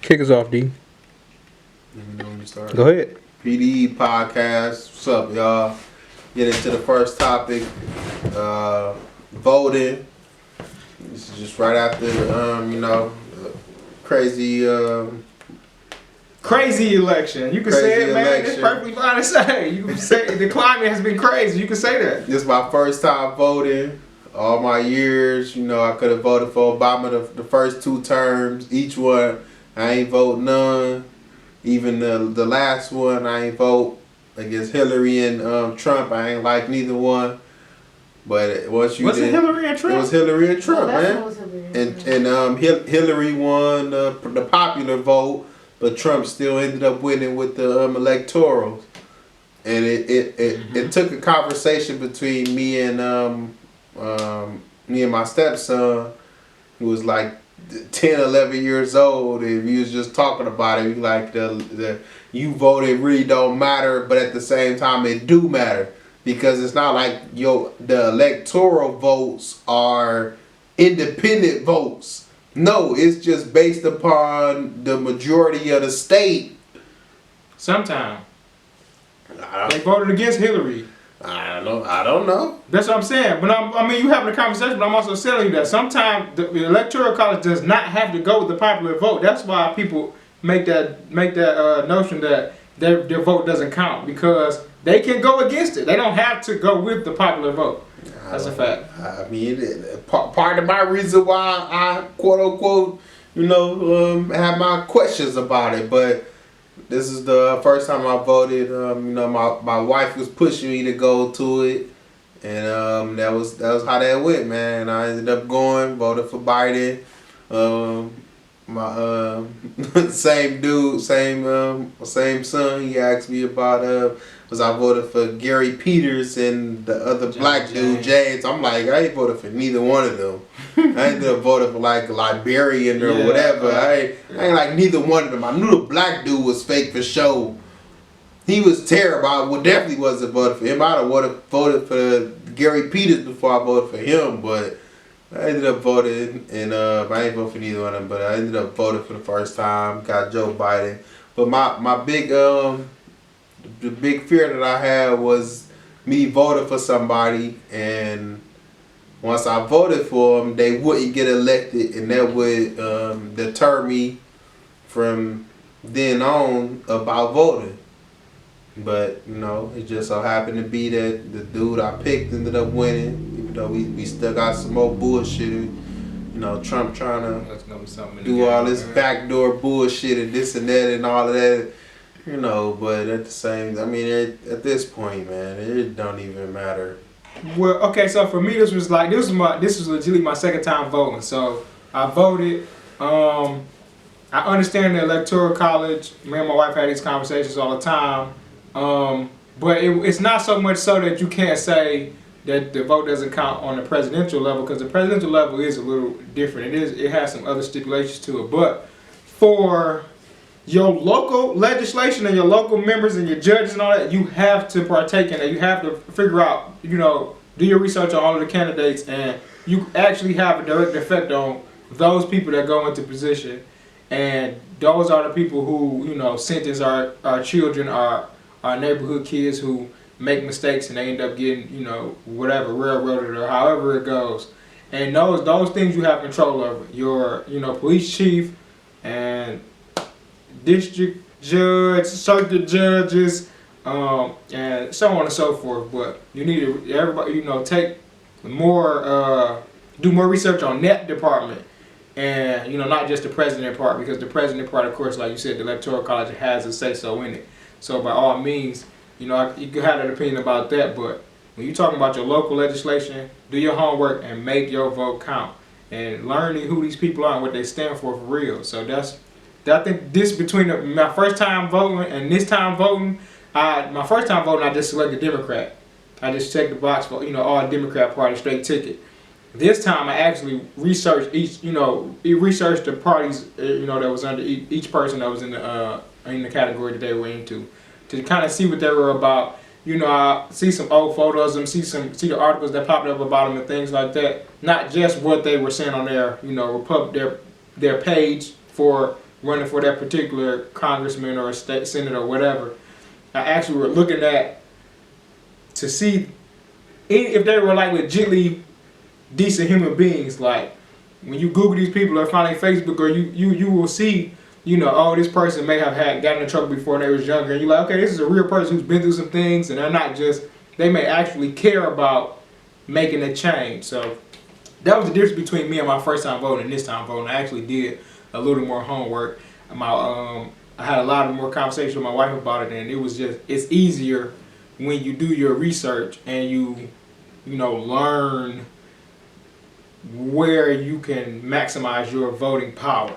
Kick us off, D. Let me know when you start. Go ahead. PDE podcast. What's up, y'all? Get into the first topic. Voting. This is just right after, crazy. Crazy election. You can Crazy say it, man. election. It's perfectly fine to say. You can say the climate has been crazy. You can say that. This is my first time voting. All my years, I could have voted for Obama the first two terms. Each one, I ain't vote none. Even the last one, I ain't vote against Hillary and Trump. I ain't like neither one. But once you Was it Hillary and Trump? It was Hillary and Trump, man. Was Hillary And Hillary won the popular vote, but Trump still ended up winning with the electorals. And it took a conversation between me and my stepson, who was like 10, 11 years old, and we was just talking about it. We like the you voted really don't matter, but at the same time it do matter, because it's not like the electoral votes are independent votes. No, it's just based upon the majority of the state. Sometime. They voted against Hillary. I don't know. That's what I'm saying. But you having a conversation, but I'm also telling you that sometimes the electoral college does not have to go with the popular vote. That's why people make that notion that their vote doesn't count, because they can go against it. They don't have to go with the popular vote. That's a fact. I mean, part of my reason why I quote unquote, have my questions about it, but this is the first time I voted. My wife was pushing me to go to it, and that was how that went, man. I ended up going, voted for Biden. My same dude, same son. He asked me about was I voted for Gary Peters and the other black dude James. I'm like, I ain't voted for neither one of them. I ended up voting for like a Liberian or whatever. I ain't like neither one of them. I knew the black dude was fake for sure. He was terrible. I definitely wasn't voting for him. I'd have voted for Gary Peters before I voted for him, but I ended up voting, and I ain't voted for neither one of them, but I ended up voting for the first time. Got Joe Biden. But my big the big fear that I had was me voting for somebody, and once I voted for them, they wouldn't get elected, and that would deter me from then on about voting. But it just so happened to be that the dude I picked ended up winning, even though we still got some more bullshit. Trump trying to do all this backdoor bullshit and this and that and all of that. But at the same, at this point, man, it don't even matter. Well, okay, so for me, this was legitimately my second time voting. So I voted. I understand the electoral college. Me and my wife had these conversations all the time. But it's not so much so that you can't say that the vote doesn't count on the presidential level, because the presidential level is a little different. It has some other stipulations to it. But for your local legislation and your local members and your judges and all that, you have to partake in it. You have to figure out, do your research on all of the candidates, and you actually have a direct effect on those people that go into position. And those are the people who, sentence our children, our neighborhood kids who make mistakes and they end up getting, whatever, railroaded or however it goes. And those things you have control over. Your, police chief and district judge, circuit judges, and so on and so forth. But you need to, everybody, take more, do more research on that department, and not just the president part, because the president part, of course, like you said, the electoral college has a say so in it. So by all means, you can have an opinion about that. But when you're talking about your local legislation, do your homework and make your vote count, and learning who these people are and what they stand for real. So I think this between my first time voting and this time voting, my first time voting I just selected Democrat. I just checked the box for all Democrat party, straight ticket. This time I actually researched researched the parties that was under each person that was in the category that they were into, to kind of see what they were about. I see some old photos of them, see the articles that popped up about them and things like that. Not just what they were saying on their their page for running for that particular congressman or state senator or whatever, I actually were looking at to see if they were like legitimately decent human beings. Like when you Google these people or find their Facebook, or you will see, you know, oh, this person may have gotten in trouble before when they was younger, and you're like, okay, this is a real person who's been through some things, and they're not just, they may actually care about making a change. So that was the difference between me and my first time voting and this time voting. I actually did a little more homework. I had a lot of more conversations with my wife about it, and it was just, it's easier when you do your research and you know, learn where you can maximize your voting power.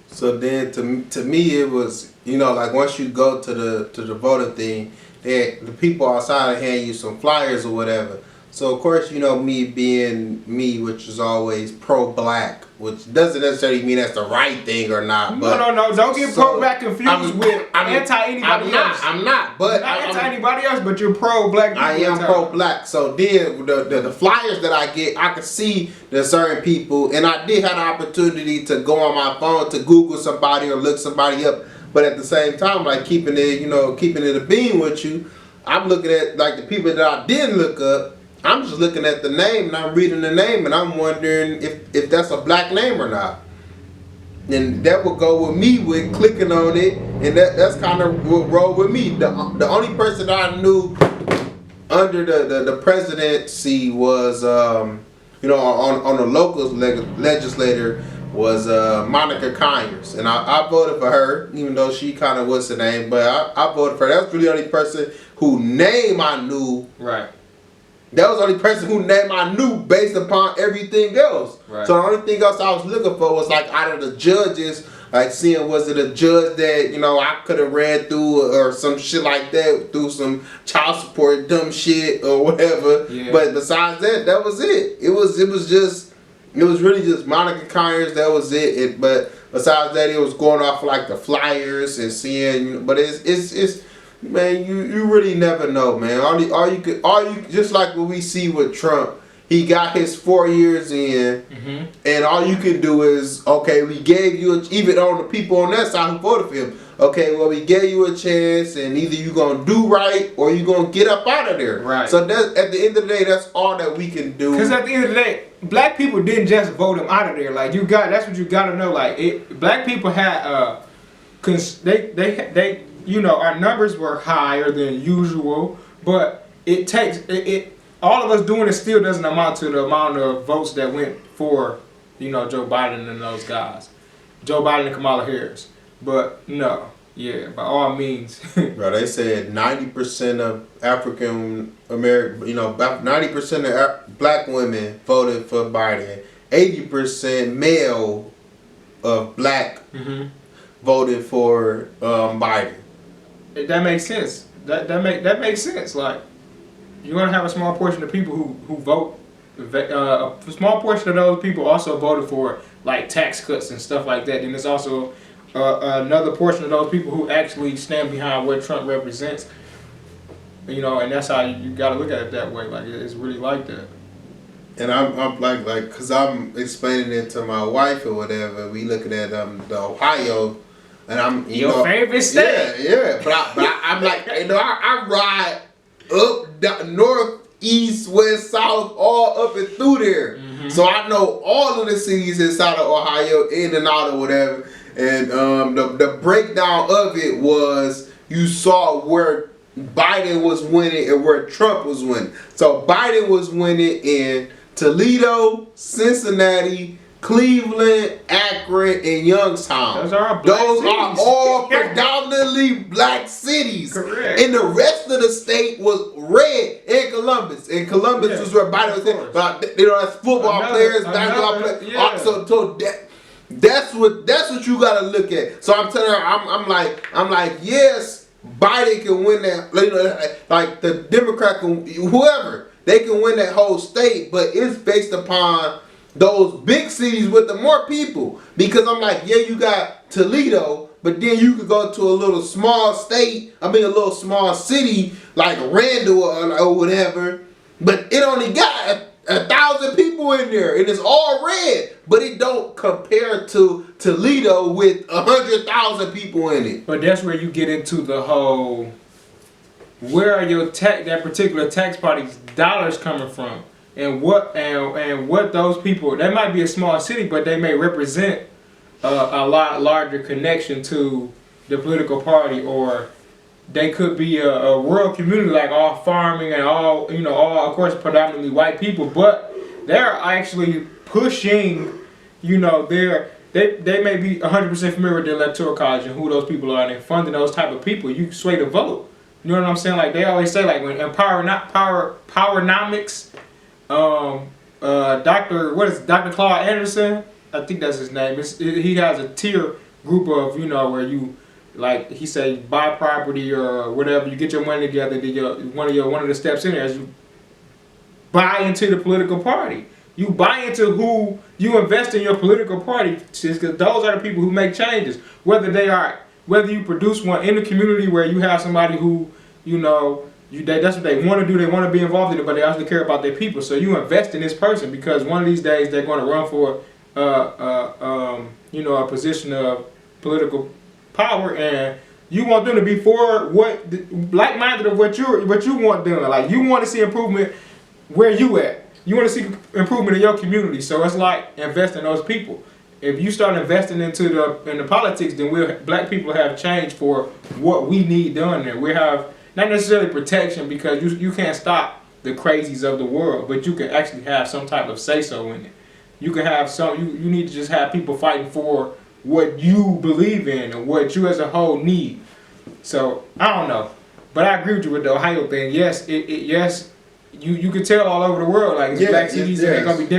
So then, to me, it was, you know, like once you go to the voting thing, the people outside hand you some flyers or whatever. So of course, you know, me being me, which is always pro-black, which doesn't necessarily mean that's the right thing or not. But no, don't get pro-black confused with anti-anybody else. I'm not, but not anti-anybody else, but you're pro-black. I am pro-black. So then the flyers that I get, I can see there's certain people, and I did have the opportunity to go on my phone to Google somebody or look somebody up. But at the same time, like keeping it a beam with you, I'm looking at like the people that I didn't look up. I'm just looking at the name and I'm reading the name and I'm wondering if that's a black name or not. And that would go with me with clicking on it, and that's kind of what roll with me. The only person that I knew under the presidency was you know, on the local legislator was Monica Conyers, and I voted for her, even though she kind of was the name, but I voted for her. That's really the only person whose name I knew. Right. That was the only person whose name I knew based upon everything else. Right. So the only thing else I was looking for was like out of the judges, like seeing was it a judge that, you know, I could have ran through or some shit like that, through some child support dumb shit or whatever. Yeah. But besides that, that was it. It was really just Monica Conyers. That was it. But besides that, it was going off like the flyers and seeing. You know, but it's man, you really never know, man. All you just like what we see with Trump. He got his 4 years in, and all you can do is, okay, we gave you even on the people on that side who voted for him. Okay, well, we gave you a chance, and either you gonna do right or you gonna get up out of there. Right. So that at the end of the day, that's all that we can do. Because at the end of the day, black people didn't just vote him out of there. Like that's what you gotta know. Like black people had they you know, our numbers were higher than usual, but it takes all of us doing it still doesn't amount to the amount of votes that went for, you know, Joe Biden and those guys, Joe Biden and Kamala Harris. But no, yeah, by all means. Bro, they said 90% of African American, you know, about 90% of black women voted for Biden. 80% male of black voted for Biden. That makes sense. That makes sense. Like, you're gonna have a small portion of people who vote. A small portion of those people also voted for like tax cuts and stuff like that. And there's also another portion of those people who actually stand behind what Trump represents. You know, and that's how you gotta look at it that way. Like, it's really like that. And I'm like, cause I'm explaining it to my wife or whatever. We looking at the Ohio. And I'm your favorite state. Yeah. But I'm like, you know, I ride up, down, north, east, west, south, all up and through there. So I know all of the cities inside of Ohio, in and out or whatever. And the breakdown of it was you saw where Biden was winning and where Trump was winning. So Biden was winning in Toledo, Cincinnati, Cleveland, Akron, and Youngstown. Those are all predominantly black cities. Correct. And the rest of the state was red in Columbus. And Columbus was where Biden was in. But you know, that's football players, basketball players. Yeah. So that's what you gotta look at. So I'm telling her, I'm like, yes, Biden can win that. You know, like the Democrat can, whoever, they can win that whole state, but it's based upon those big cities with the more people. Because I'm like, yeah, you got Toledo, but then you could go to a little small small city like Randall or whatever, but it only got 1,000 people in there, and it's all red, but it don't compare to Toledo with 100,000 people in it. But that's where you get into the whole, where are your that particular tax party's dollars coming from, and what those people, that might be a small city, but they may represent a lot larger connection to the political party, or they could be a rural community, like all farming and all, all, of course, predominantly white people, but they're actually pushing, they may be 100% familiar with the Electoral College and who those people are, and they're funding those type of people. You sway the vote. You know what I'm saying? Like they always say, like when Powernomics, Dr. Claude Anderson, I think that's his name. He has a tier group of, where you, like he say, buy property or whatever, you get your money together, one of the steps in there is you buy into the political party. You buy into who you invest in your political party, because those are the people who make changes. Whether you produce one in the community where you have somebody who, that's what they want to do, they want to be involved in it, but they also care about their people. So you invest in this person because one of these days they're going to run for a position of political power, and you want them to be for like-minded of what you want done. Like you want to see improvement where you at. You want to see improvement in your community. So it's like invest in those people. If you start investing into the politics, then black people have change for what we need done there. We have not necessarily protection, because you can't stop the crazies of the world, but you can actually have some type of say-so in it. You can have you need to just have people fighting for what you believe in and what you as a whole need. So I don't know, but I agree with you with the Ohio thing. Yes, yes, you can tell all over the world, like it's black cities and they're gonna be different.